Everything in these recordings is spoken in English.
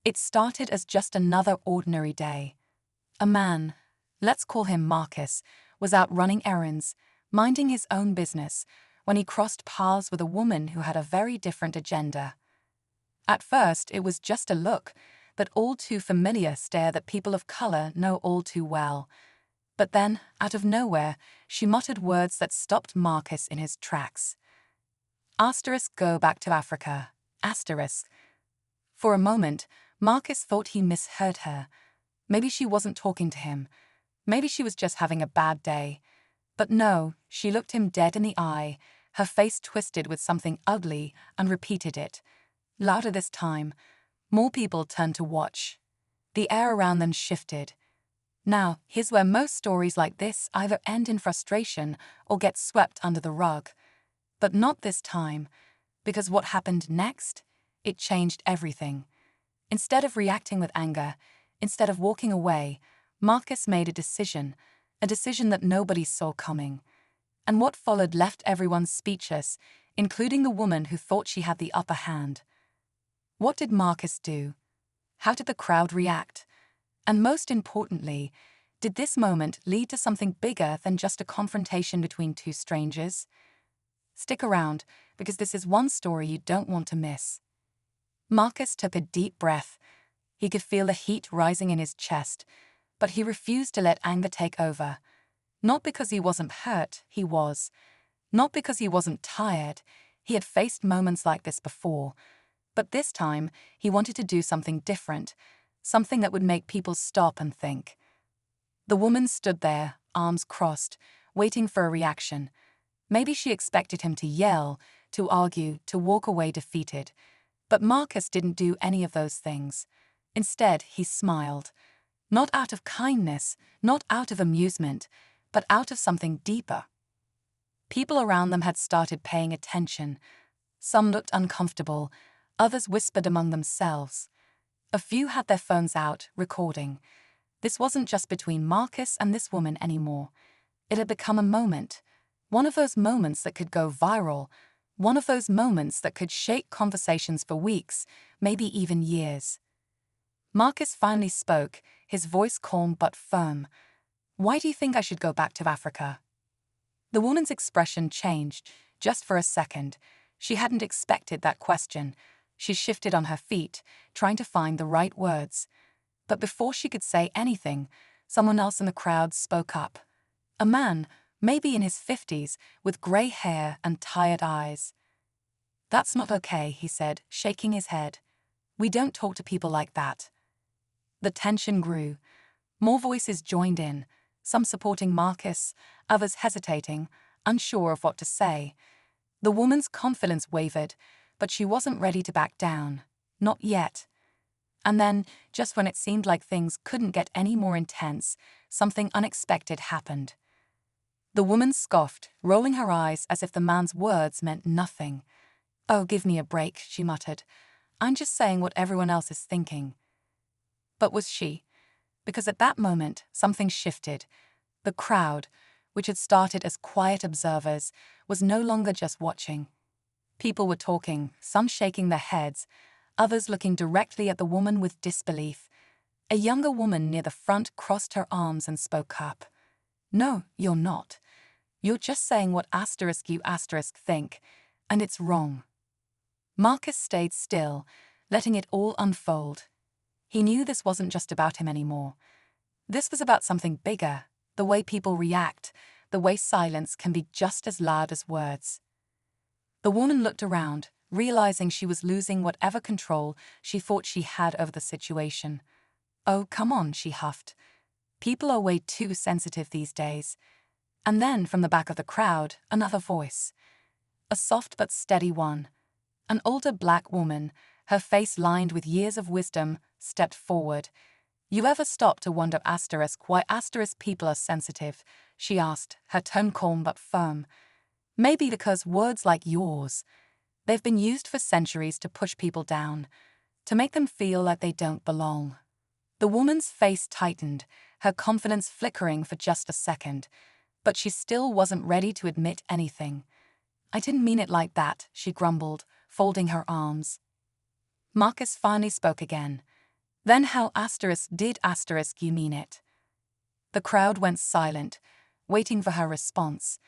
It started as just another ordinary day. A man, let's call him Marcus, was out running errands, minding his own business, when he crossed paths with a woman who had a very different agenda. At first, it was just a look, that all too familiar stare that people of color know all too well. But then, out of nowhere, she muttered words that stopped Marcus in his tracks. Go back to Africa. Asterisk. For a moment, Marcus thought he misheard her. Maybe she wasn't talking to him. Maybe she was just having a bad day. But no, she looked him dead in the eye, her face twisted with something ugly, and repeated it. Louder this time. More people turned to watch. The air around them shifted. Now, here's where most stories like this either end in frustration or get swept under the rug. But not this time, because what happened next? It changed everything. Instead of reacting with anger, instead of walking away, Marcus made a decision that nobody saw coming. And what followed left everyone speechless, including the woman who thought she had the upper hand. What did Marcus do? How did the crowd react? And most importantly, did this moment lead to something bigger than just a confrontation between two strangers? Stick around, because this is one story you don't want to miss. Marcus took a deep breath. He could feel the heat rising in his chest, but he refused to let anger take over. Not because he wasn't hurt, he was. Not because he wasn't tired, he had faced moments like this before. But this time, he wanted to do something different, something that would make people stop and think. The woman stood there, arms crossed, waiting for a reaction. Maybe she expected him to yell, to argue, to walk away defeated. But Marcus didn't do any of those things. Instead, he smiled. Not out of kindness, not out of amusement, but out of something deeper. People around them had started paying attention. Some looked uncomfortable, others whispered among themselves. A few had their phones out, recording. This wasn't just between Marcus and this woman anymore. It had become a moment. One of those moments that could go viral. One of those moments that could shake conversations for weeks, maybe even years. Marcus finally spoke, his voice calm but firm. "Why do you think I should go back to Africa?" The woman's expression changed, just for a second. She hadn't expected that question. She shifted on her feet, trying to find the right words. But before she could say anything, someone else in the crowd spoke up. A man, maybe in his 50s, with grey hair and tired eyes. "That's not okay," he said, shaking his head. "We don't talk to people like that." The tension grew. More voices joined in, some supporting Marcus, others hesitating, unsure of what to say. The woman's confidence wavered, but she wasn't ready to back down. Not yet. And then, just when it seemed like things couldn't get any more intense, something unexpected happened. The woman scoffed, rolling her eyes as if the man's words meant nothing. "Oh, give me a break," she muttered. "I'm just saying what everyone else is thinking." But was she? Because at that moment, something shifted. The crowd, which had started as quiet observers, was no longer just watching. People were talking, some shaking their heads, others looking directly at the woman with disbelief. A younger woman near the front crossed her arms and spoke up. "No, you're not. You're just saying what you think, and it's wrong." Marcus stayed still, letting it all unfold. He knew this wasn't just about him anymore. This was about something bigger, the way people react, the way silence can be just as loud as words. The woman looked around, realizing she was losing whatever control she thought she had over the situation. "Oh, come on," she huffed. "People are way too sensitive these days." And then, from the back of the crowd, another voice. A soft but steady one. An older black woman, her face lined with years of wisdom, stepped forward. "You ever stop to wonder why people are sensitive?" she asked, her tone calm but firm. "Maybe because words like yours, they've been used for centuries to push people down, to make them feel like they don't belong." The woman's face tightened, her confidence flickering for just a second, but she still wasn't ready to admit anything. "I didn't mean it like that," she grumbled, folding her arms. Marcus finally spoke again. Then how did you mean it? The crowd went silent, waiting for her response,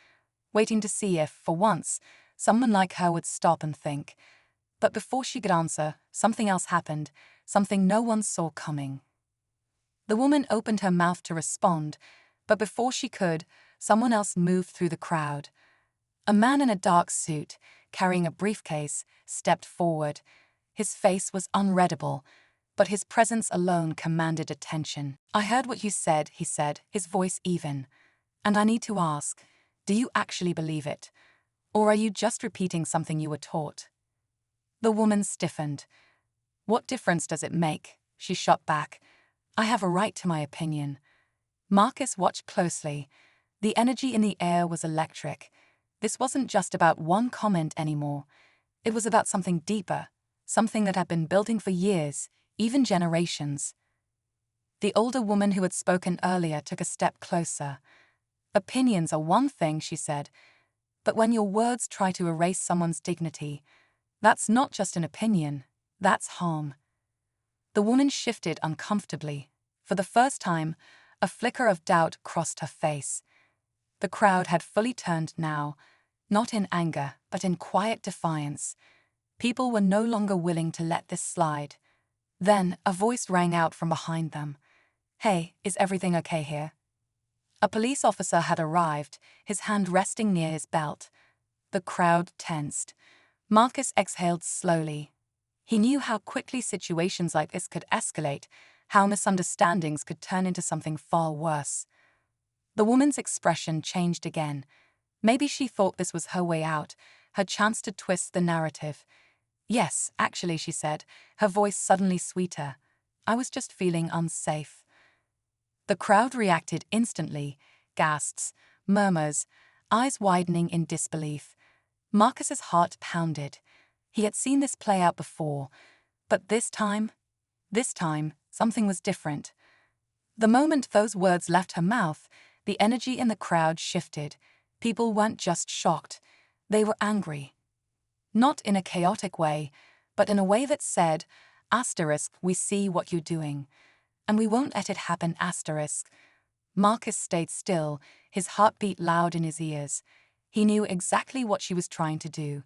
waiting to see if, for once, someone like her would stop and think. But before she could answer, something else happened, something no one saw coming. The woman opened her mouth to respond, but before she could, someone else moved through the crowd. A man in a dark suit, carrying a briefcase, stepped forward. His face was unreadable, but his presence alone commanded attention. "I heard what you said," he said, his voice even. "And I need to ask, do you actually believe it? Or are you just repeating something you were taught?" The woman stiffened. "What difference does it make?" she shot back. "I have a right to my opinion." Marcus watched closely. The energy in the air was electric. This wasn't just about one comment anymore. It was about something deeper, something that had been building for years, even generations. The older woman who had spoken earlier took a step closer. "Opinions are one thing," she said, "but when your words try to erase someone's dignity, that's not just an opinion, that's harm." The woman shifted uncomfortably. For the first time, a flicker of doubt crossed her face. The crowd had fully turned now, not in anger, but in quiet defiance. People were no longer willing to let this slide. Then a voice rang out from behind them. "Hey, is everything okay here?" A police officer had arrived, his hand resting near his belt. The crowd tensed. Marcus exhaled slowly. He knew how quickly situations like this could escalate, how misunderstandings could turn into something far worse. The woman's expression changed again. Maybe she thought this was her way out, her chance to twist the narrative. "Yes, actually," she said, her voice suddenly sweeter. "I was just feeling unsafe." The crowd reacted instantly, gasps, murmurs, eyes widening in disbelief. Marcus's heart pounded. He had seen this play out before, but this time, something was different. The moment those words left her mouth, the energy in the crowd shifted. People weren't just shocked, they were angry. Not in a chaotic way, but in a way that said, "We see what you're doing. And we won't let it happen, asterisk." Marcus stayed still, his heartbeat loud in his ears. He knew exactly what she was trying to do.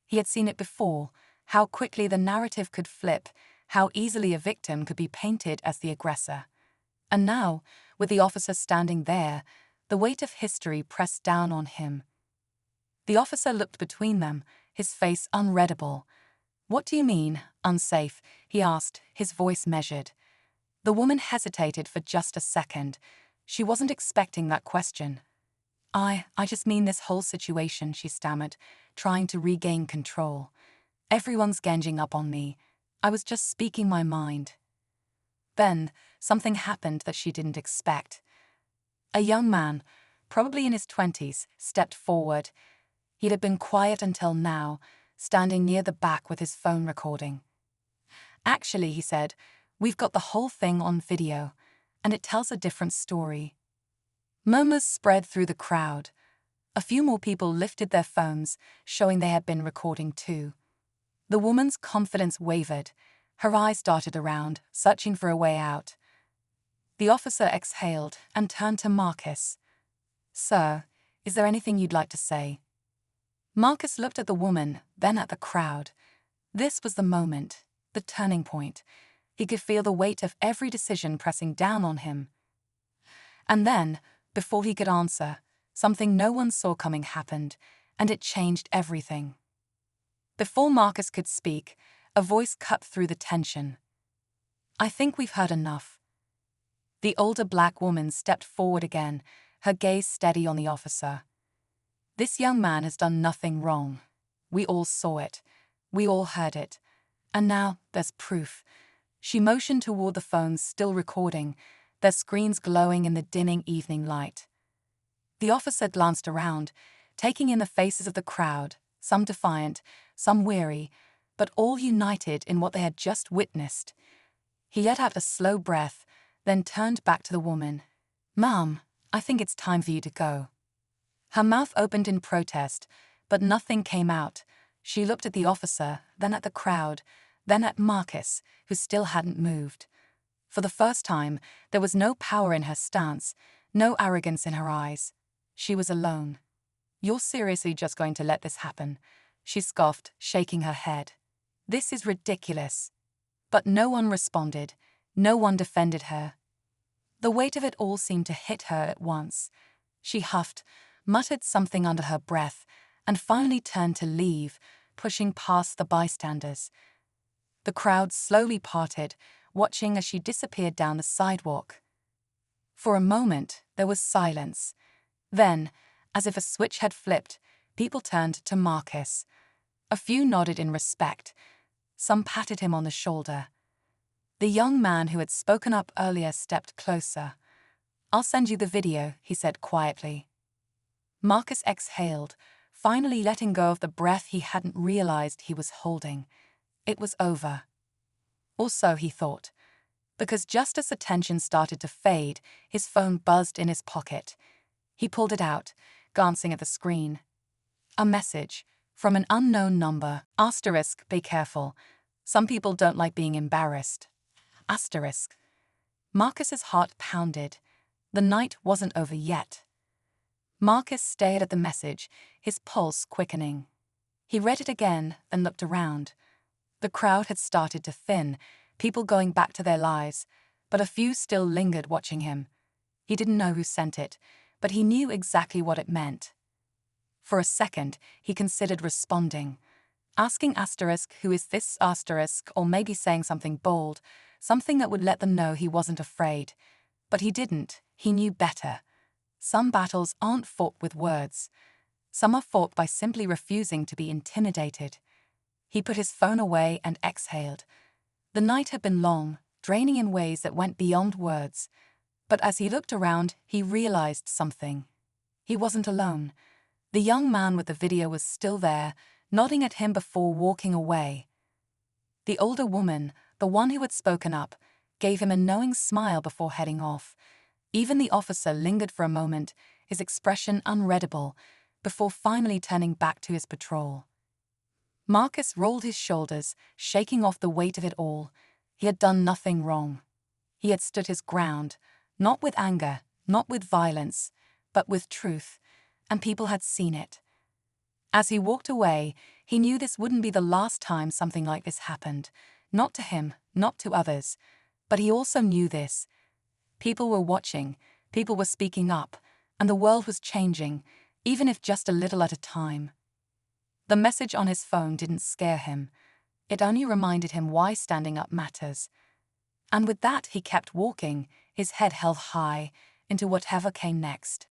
He had seen it before, how quickly the narrative could flip, how easily a victim could be painted as the aggressor. And now, with the officer standing there, the weight of history pressed down on him. The officer looked between them, his face unreadable. "What do you mean, unsafe?" he asked, his voice measured. The woman hesitated for just a second. She wasn't expecting that question. I just mean this whole situation," she stammered, trying to regain control. "Everyone's ganging up on me. I was just speaking my mind." Then, something happened that she didn't expect. A young man, probably in his 20s, stepped forward. He'd have been quiet until now, standing near the back with his phone recording. "Actually," he said, "we've got the whole thing on video, and it tells a different story." Murmurs spread through the crowd. A few more people lifted their phones, showing they had been recording too. The woman's confidence wavered. Her eyes darted around, searching for a way out. The officer exhaled and turned to Marcus. "Sir, is there anything you'd like to say?" Marcus looked at the woman, then at the crowd. This was the moment, the turning point. He could feel the weight of every decision pressing down on him. And then, before he could answer, something no one saw coming happened, and it changed everything. Before Marcus could speak, a voice cut through the tension. "I think we've heard enough." The older black woman stepped forward again, her gaze steady on the officer. "This young man has done nothing wrong. We all saw it. We all heard it. And now there's proof." She motioned toward the phones still recording, their screens glowing in the dimming evening light. The officer glanced around, taking in the faces of the crowd, some defiant, some weary, but all united in what they had just witnessed. He let out a slow breath, then turned back to the woman. "Ma'am, I think it's time for you to go." Her mouth opened in protest, but nothing came out. She looked at the officer, then at the crowd, then at Marcus, who still hadn't moved. For the first time, there was no power in her stance, no arrogance in her eyes. She was alone. "You're seriously just going to let this happen?" she scoffed, shaking her head. "This is ridiculous." But no one responded. No one defended her. The weight of it all seemed to hit her at once. She huffed, muttered something under her breath, and finally turned to leave, pushing past the bystanders. The crowd slowly parted, watching as she disappeared down the sidewalk. For a moment, there was silence. Then, as if a switch had flipped, people turned to Marcus. A few nodded in respect. Some patted him on the shoulder. The young man who had spoken up earlier stepped closer. "I'll send you the video," he said quietly. Marcus exhaled, finally letting go of the breath he hadn't realized he was holding. It was over. Or so he thought. Because just as the tension started to fade, his phone buzzed in his pocket. He pulled it out, glancing at the screen. A message from an unknown number. *, be careful. Some people don't like being embarrassed. *. Marcus's heart pounded. The night wasn't over yet. Marcus stared at the message, his pulse quickening. He read it again, then looked around. The crowd had started to thin, people going back to their lives, but a few still lingered watching him. He didn't know who sent it, but he knew exactly what it meant. For a second, he considered responding, asking *, who is this *, or maybe saying something bold, something that would let them know he wasn't afraid. But he didn't. He knew better. Some battles aren't fought with words. Some are fought by simply refusing to be intimidated. He put his phone away and exhaled. The night had been long, draining in ways that went beyond words. But as he looked around, he realized something. He wasn't alone. The young man with the video was still there, nodding at him before walking away. The older woman, the one who had spoken up, gave him a knowing smile before heading off. Even the officer lingered for a moment, his expression unreadable, before finally turning back to his patrol. Marcus rolled his shoulders, shaking off the weight of it all. He had done nothing wrong. He had stood his ground, not with anger, not with violence, but with truth, and people had seen it. As he walked away, he knew this wouldn't be the last time something like this happened. Not to him, not to others. But he also knew this. People were watching, people were speaking up, and the world was changing, even if just a little at a time. The message on his phone didn't scare him. It only reminded him why standing up matters. And with that he kept walking, his head held high, into whatever came next.